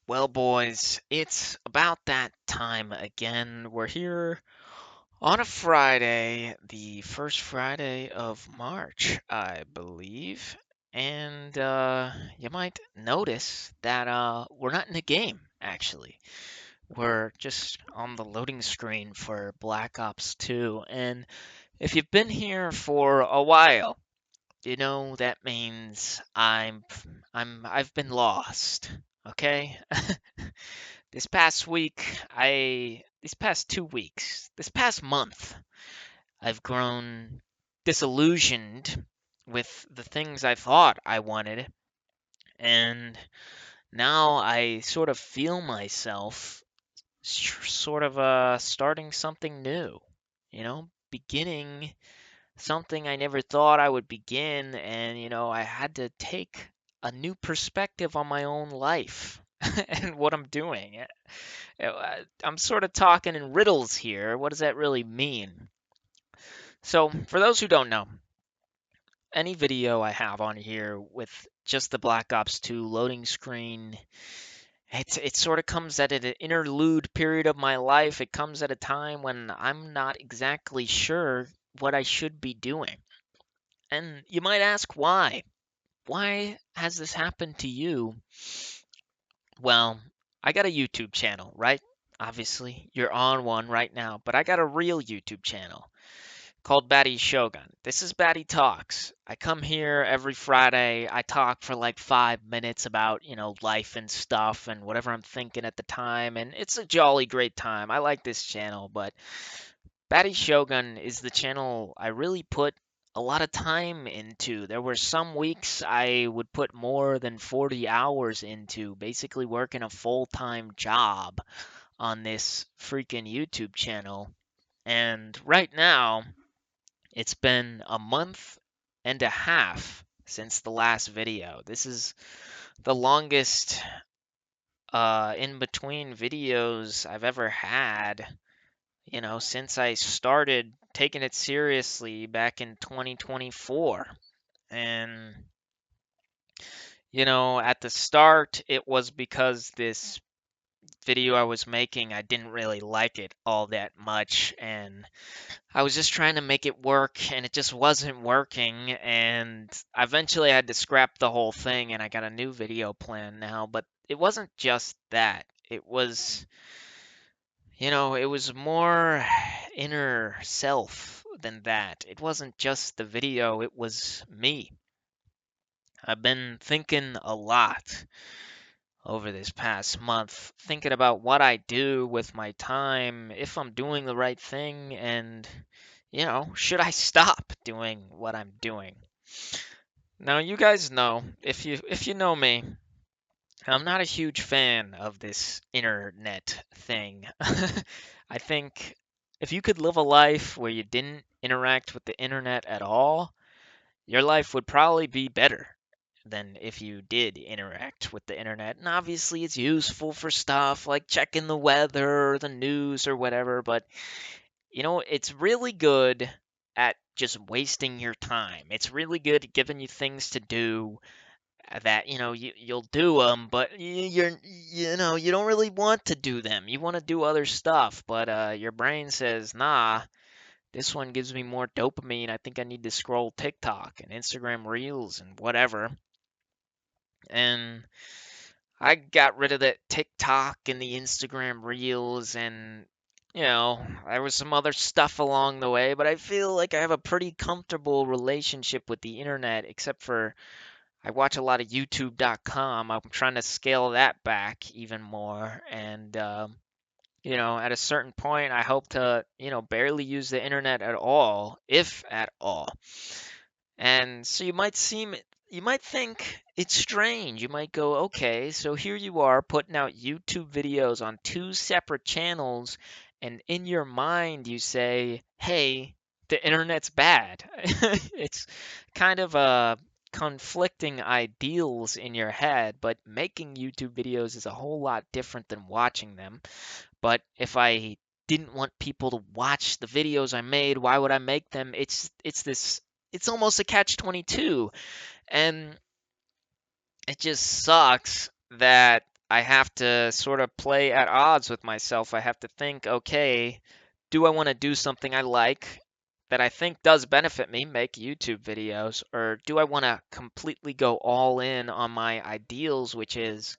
Well, boys, it's about that time again. We're here on a Friday, the first Friday of March, I believe. And you might notice that we're not in a game, actually. We're just on the loading screen for Black Ops 2. And if you've been here for a while, you know that means I've been lost. Okay? This past week, these past 2 weeks, this past month, I've grown disillusioned with the things I thought I wanted, and now I sort of feel myself sort of starting something new, beginning something I never thought I would begin, and I had to take a new perspective on my own life and what I'm doing. I'm sort of talking in riddles here. What does that really mean? So, for those who don't know, any video I have on here with just the Black Ops 2 loading screen, it sort of comes at an interlude period of my life. It comes at a time when I'm not exactly sure what I should be doing. And you might ask why? Why has this happened to you? Well, I got a YouTube channel, right? Obviously, you're on one right now, but I got a real YouTube channel called Batty Shogun. This is Batty Talks. I come here every Friday. I talk for like 5 minutes about, life and stuff and whatever I'm thinking at the time. And it's a jolly great time. I like this channel, but Batty Shogun is the channel I really put a lot of time into. There were some weeks I would put more than 40 hours into basically working a full-time job on this freaking YouTube channel. And right now, it's been a month and a half since the last video. This is the longest in between videos I've ever had, since I started taking it seriously back in 2024. And, at the start, it was because this video I was making, I didn't really like it all that much. And I was just trying to make it work and it just wasn't working. And eventually I had to scrap the whole thing and I got a new video plan now. But it wasn't just that. It was more inner self than that. It wasn't just the video, it was me. I've been thinking a lot over this past month, thinking about what I do with my time, if I'm doing the right thing, and, should I stop doing what I'm doing? Now, you guys know, if you know me, I'm not a huge fan of this internet thing. I think if you could live a life where you didn't interact with the internet at all, your life would probably be better than if you did interact with the internet. And obviously, it's useful for stuff like checking the weather or the news or whatever, but it's really good at just wasting your time. It's really good at giving you things to do that you'll do them, but you don't really want to do them. You want to do other stuff, but your brain says, "Nah, this one gives me more dopamine. I think I need to scroll TikTok and Instagram Reels and whatever." And I got rid of that TikTok and the Instagram Reels, and there was some other stuff along the way, but I feel like I have a pretty comfortable relationship with the internet, except for I watch a lot of YouTube.com. I'm trying to scale that back even more. And, at a certain point, I hope to, barely use the internet at all, if at all. And so you might think it's strange. You might go, okay, so here you are putting out YouTube videos on two separate channels, and in your mind you say, hey, the internet's bad. It's kind of conflicting ideals in your head, but making YouTube videos is a whole lot different than watching them. But if I didn't want people to watch the videos I made, why would I make them? It's almost a catch 22. And it just sucks that I have to sort of play at odds with myself. I have to think, okay, do I want to do something I like that I think does benefit me, make YouTube videos, or do I want to completely go all in on my ideals, which is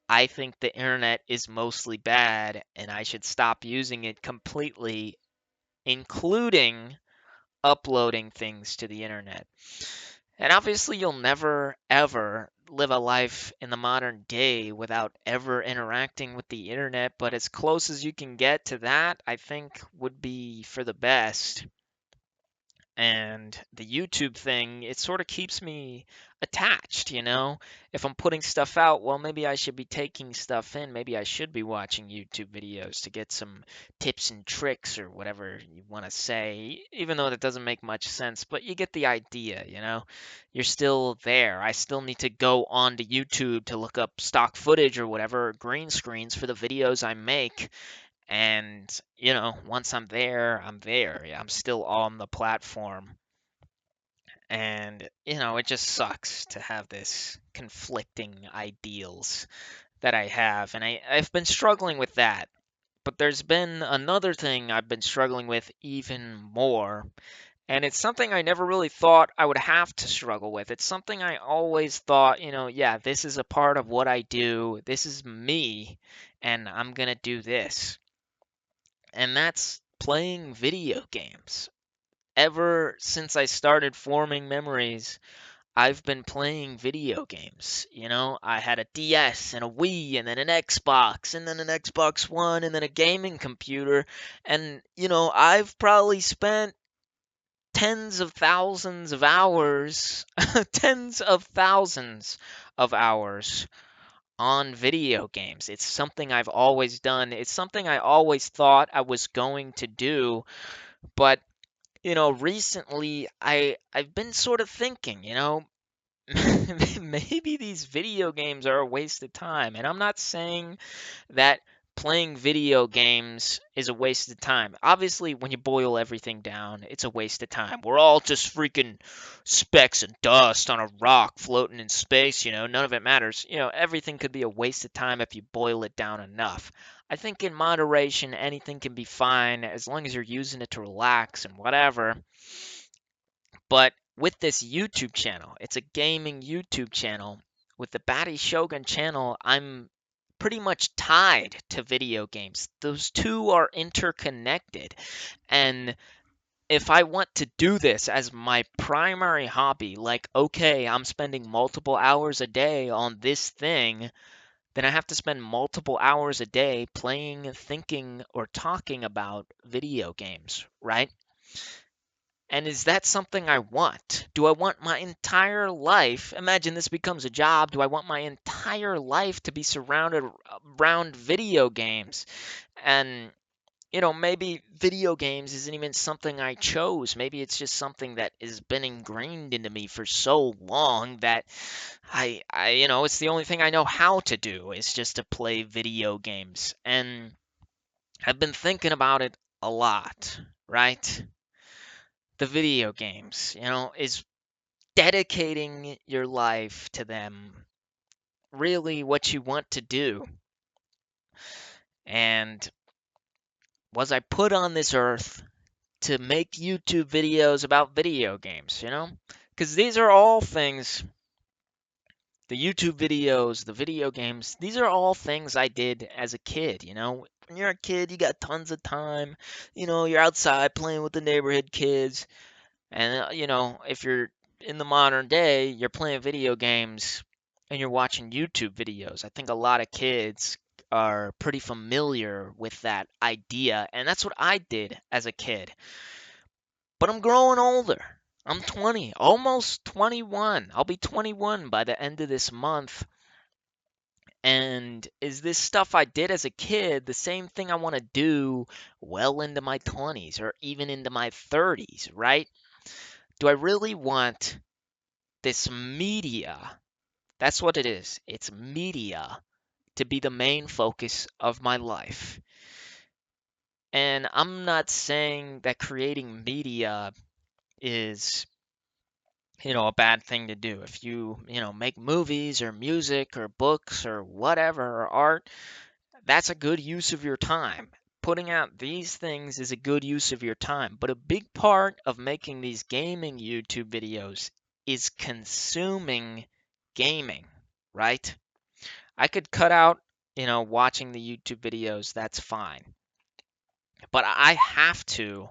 I think the internet is mostly bad and I should stop using it completely, including uploading things to the internet. And obviously, you'll never ever live a life in the modern day without ever interacting with the internet, but as close as you can get to that, I think would be for the best. And the YouTube thing, it sort of keeps me attached, you know? If I'm putting stuff out, well, maybe I should be taking stuff in. Maybe I should be watching YouTube videos to get some tips and tricks or whatever you want to say, even though that doesn't make much sense, but you get the idea, you know? You're still there. I still need to go onto YouTube to look up stock footage or whatever, or green screens for the videos I make. And, once I'm there, I'm there. Yeah, I'm still on the platform. And, it just sucks to have this conflicting ideals that I have. And I've been struggling with that. But there's been another thing I've been struggling with even more. And it's something I never really thought I would have to struggle with. It's something I always thought, yeah, this is a part of what I do. This is me. And I'm going to do this. And that's playing video games. Ever since I started forming memories, I've been playing video games. I had a DS and a Wii and then an Xbox and then an Xbox One and then a gaming computer. And, I've probably spent tens of thousands of hours, tens of thousands of hours on video games. It's something I've always done. It's something I always thought I was going to do, but recently I've been sort of thinking, maybe these video games are a waste of time. And I'm not saying that playing video games is a waste of time. Obviously, when you boil everything down, it's a waste of time. We're all just freaking specks and dust on a rock floating in space, none of it matters. Everything could be a waste of time if you boil it down enough. I think in moderation, anything can be fine as long as you're using it to relax and whatever. But with this YouTube channel, it's a gaming YouTube channel. With the Batty Shogun channel, I'm pretty much tied to video games. Those two are interconnected. And if I want to do this as my primary hobby, like, okay, I'm spending multiple hours a day on this thing, then I have to spend multiple hours a day playing, thinking, or talking about video games, right? And is that something I want? Do I want my entire life? Imagine this becomes a job. Do I want my entire life to be surrounded around video games? And, maybe video games isn't even something I chose. Maybe it's just something that has been ingrained into me for so long that it's the only thing I know how to do is just to play video games. And I've been thinking about it a lot, right? The video games, is dedicating your life to them really what you want to do? And was I put on this earth to make YouTube videos about video games, Because these are all things, the YouTube videos, the video games, these are all things I did as a kid, When you're a kid, you got tons of time, you're outside playing with the neighborhood kids. And, if you're in the modern day, you're playing video games and you're watching YouTube videos. I think a lot of kids are pretty familiar with that idea. And that's what I did as a kid. But I'm growing older. I'm 20, almost 21. I'll be 21 by the end of this month. And is this stuff I did as a kid the same thing I want to do well into my 20s or even into my 30s, right? Do I really want this media? That's what it is. It's media to be the main focus of my life. And I'm not saying that creating media is a bad thing to do. If you make movies or music or books or whatever or art, that's a good use of your time. Putting out these things is a good use of your time. But a big part of making these gaming YouTube videos is consuming gaming, right? I could cut out watching the YouTube videos, that's fine. But I have to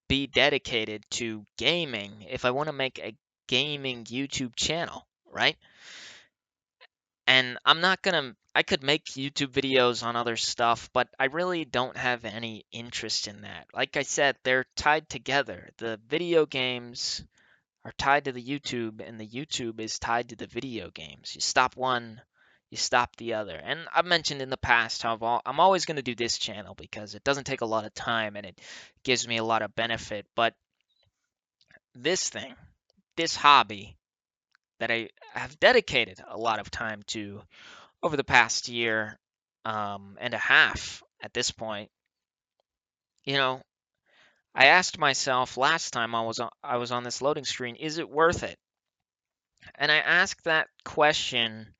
be dedicated to gaming if I want to make a gaming YouTube channel, right? And I could make YouTube videos on other stuff, but I really don't have any interest in that. Like I said, they're tied together. The video games are tied to the YouTube, and the YouTube is tied to the video games. You stop one, you stop the other. And I've mentioned in the past how I'm always going to do this channel because it doesn't take a lot of time and it gives me a lot of benefit. But this thing, this hobby that I have dedicated a lot of time to over the past year and a half at this point, you know, I asked myself last time I was on this loading screen, is it worth it? And I asked that question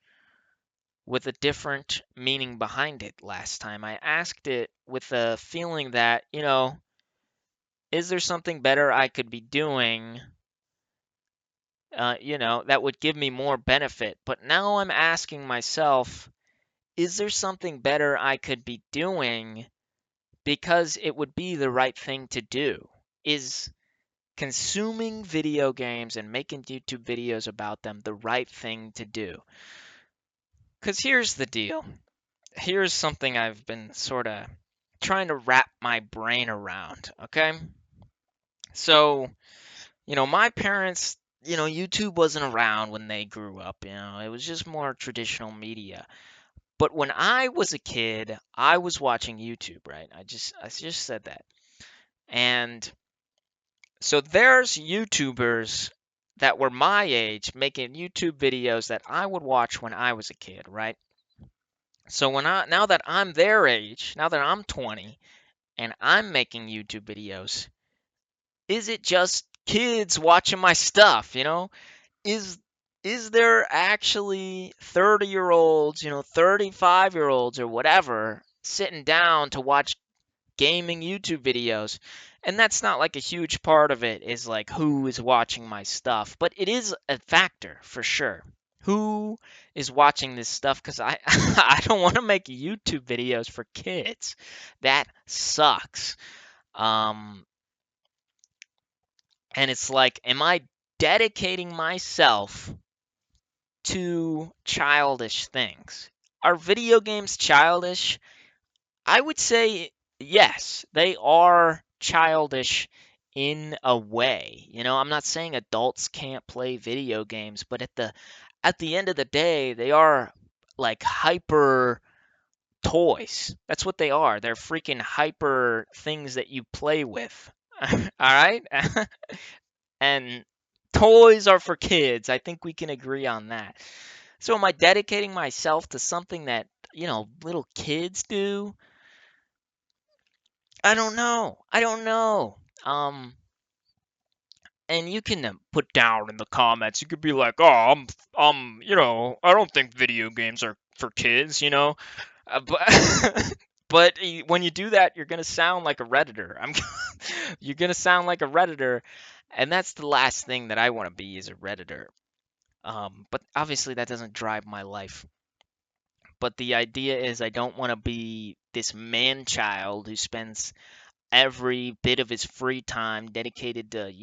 with a different meaning behind it last time. I asked it with a feeling that is there something better I could be doing, that would give me more benefit? But now I'm asking myself, is there something better I could be doing because it would be the right thing to do? Is consuming video games and making YouTube videos about them the right thing to do? Because here's the deal. Here's something I've been sort of trying to wrap my brain around, okay? So, my parents, YouTube wasn't around when they grew up, it was just more traditional media. But when I was a kid, I was watching YouTube, right? I just said that. And so there's YouTubers that were my age making YouTube videos that I would watch when I was a kid, right? So now that I'm their age, now that I'm 20 and I'm making YouTube videos, is it just kids watching my stuff, Is is there actually 30-year-olds, 35-year-olds or whatever sitting down to watch gaming YouTube videos? And that's not like a huge part of it is like who is watching my stuff, but it is a factor for sure. Who is watching this stuff? Because I I don't want to make YouTube videos for kids. That sucks. Um, and it's like, am I dedicating myself to childish things? Are video games childish? I would say yes, they are childish in a way. I'm not saying adults can't play video games, but at the end of the day, they are like hyper toys. That's what they are. They're freaking hyper things that you play with. All right? And toys are for kids. I think we can agree on that. So am I dedicating myself to something that little kids do? I don't know. I don't know. Um, and you can put down in the comments. You could be like, "Oh, I don't think video games are for kids." But when you do that, you're gonna sound like a redditor. You're gonna sound like a redditor, and that's the last thing that I want to be is a redditor. But obviously that doesn't drive my life. But the idea is I don't want to be this man child who spends every bit of his free time dedicated to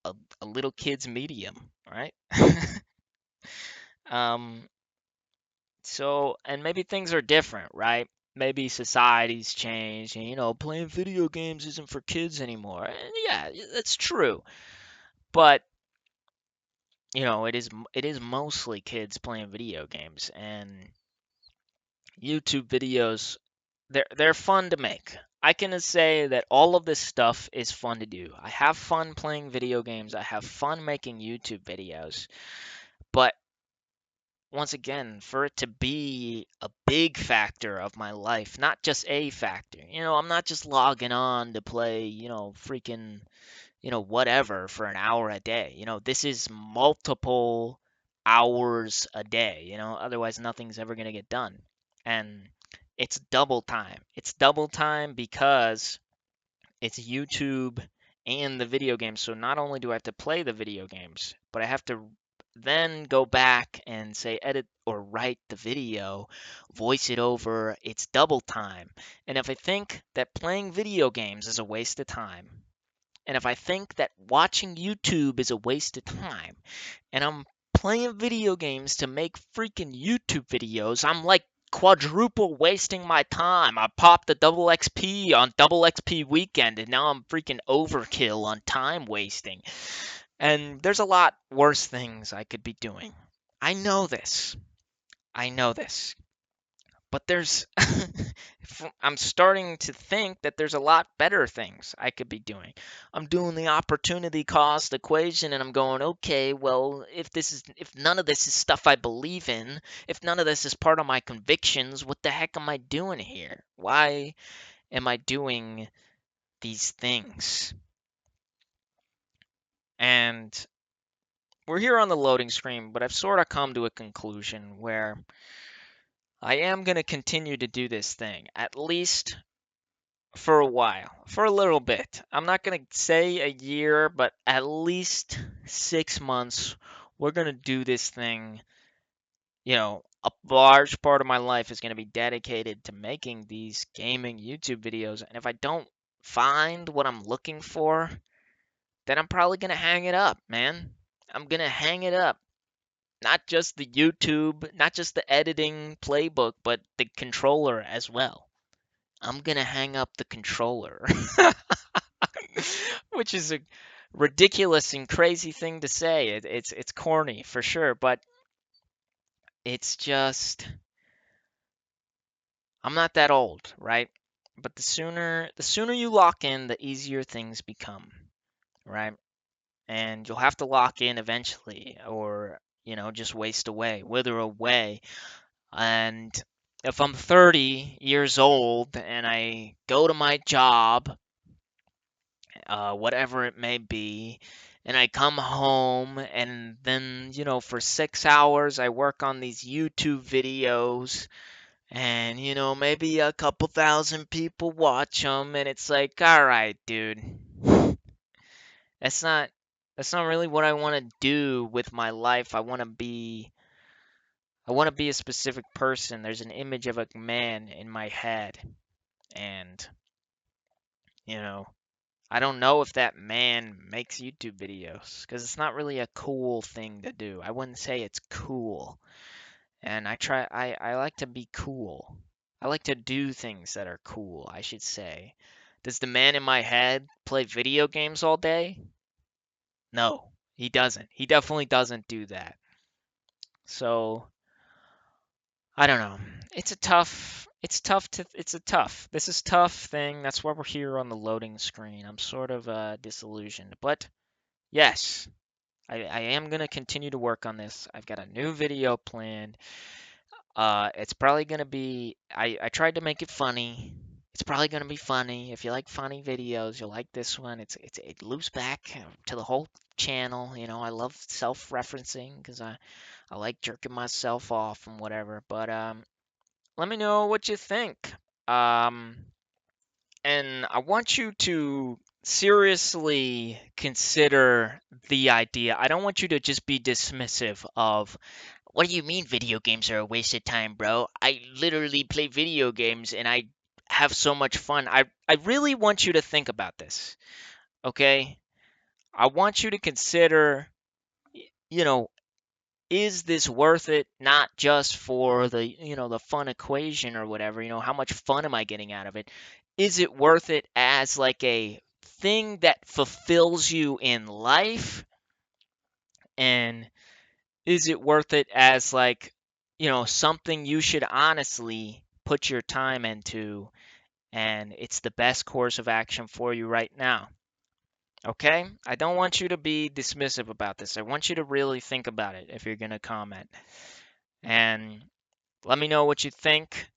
a little kid's medium, right? um, and maybe things are different, right? Maybe society's changed and playing video games isn't for kids anymore. And yeah, that's true. But it is mostly kids playing video games, and YouTube videos, they're fun to make. I can say that all of this stuff is fun to do. I have fun playing video games. I have fun making YouTube videos. But once again, for it to be a big factor of my life, not just a factor. I'm not just logging on to play freaking whatever for an hour a day. This is multiple hours a day, otherwise nothing's ever going to get done. And it's double time. It's double time because it's YouTube and the video games. So not only do I have to play the video games, but I have to then go back and say edit or write the video, voice it over. It's double time. And if I think that playing video games is a waste of time, and if I think that watching YouTube is a waste of time, and I'm playing video games to make freaking YouTube videos, I'm like quadruple wasting my time. I popped the double XP on double XP weekend, and now I'm freaking overkill on time wasting. And there's a lot worse things I could be doing. I know this. I know this. But there's I'm starting to think that there's a lot better things I could be doing. I'm doing the opportunity cost equation and I'm going, okay, well, if none of this is stuff I believe in, if none of this is part of my convictions, what the heck am I doing here? Why am I doing these things? And we're here on the loading screen, but I've sort of come to a conclusion where I am going to continue to do this thing, at least for a while, for a little bit. I'm not going to say a year, but at least 6 months. We're going to do this thing. A large part of my life is going to be dedicated to making these gaming YouTube videos. And if I don't find what I'm looking for, then I'm probably going to hang it up, man. I'm going to hang it up. Not just the YouTube, not just the editing playbook, but the controller as well. I'm going to hang up the controller. Which is a ridiculous and crazy thing to say. It's corny for sure, but it's just I'm not that old, right? But the sooner you lock in, the easier things become, right? And you'll have to lock in eventually, or just waste away, wither away. And if I'm 30 years old and I go to my job, whatever it may be, and I come home and then, for 6 hours I work on these YouTube videos and, maybe a couple thousand people watch them and it's like, all right, dude, that's not that's not really what I want to do with my life. I want to be a specific person. There's an image of a man in my head and, you know, I don't know if that man makes YouTube videos because it's not really a cool thing to do. I wouldn't say it's cool. And I like to be cool. I like to do things that are cool, I should say. Does the man in my head play video games all day? No, he doesn't. He definitely doesn't do that. So, I don't know. This is tough thing. That's why we're here on the loading screen. I'm sort of disillusioned. But yes, I am going to continue to work on this. I've got a new video planned. It's probably going to be, I tried to make it funny. It's probably going to be funny. If you like funny videos, you'll like this one. It loops back to the whole channel. I love self-referencing because I like jerking myself off and whatever. But let me know what you think. Um, and I want you to seriously consider the idea. I don't want you to just be dismissive of, what do you mean video games are a waste of time, bro? I literally play video games and I have so much fun. I really want you to think about this, okay? I want you to consider, you know, is this worth it? Not just for the fun equation or whatever, how much fun am I getting out of it? Is it worth it as like a thing that fulfills you in life? And is it worth it as like, something you should honestly put your time into and it's the best course of action for you right now? Okay? I don't want you to be dismissive about this. I want you to really think about it if you're going to comment. And let me know what you think.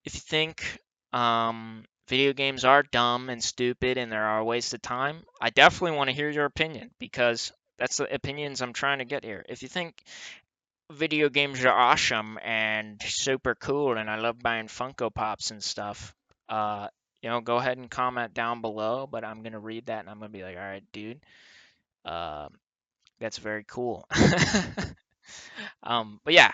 If you think video games are dumb and stupid and there are a waste of time, I definitely want to hear your opinion because that's the opinions I'm trying to get here. If you think video games are awesome and super cool and I love buying Funko Pops and stuff, uh, go ahead and comment down below, but I'm gonna read that and I'm gonna be like, all right, dude, um, that's very cool. But yeah,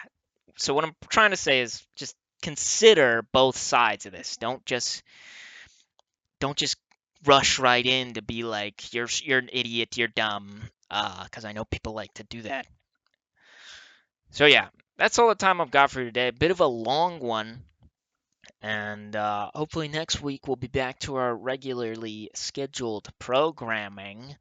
so what I'm trying to say is just consider both sides of this. Don't just rush right in to be like you're an idiot, you're dumb, because I know people like to do that. So yeah, that's all the time I've got for today. A bit of a long one, and hopefully next week we'll be back to our regularly scheduled programming.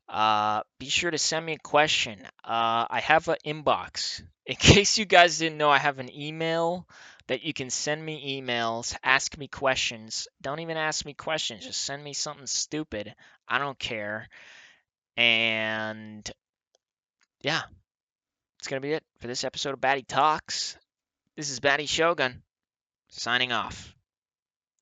Be sure to send me a question. I have an inbox. In case you guys didn't know, I have an email that you can send me emails, ask me questions. Don't even ask me questions, just send me something stupid. I don't care. And yeah, it's going to be it for this episode of Batty Talks. This is Batty Shogun signing off.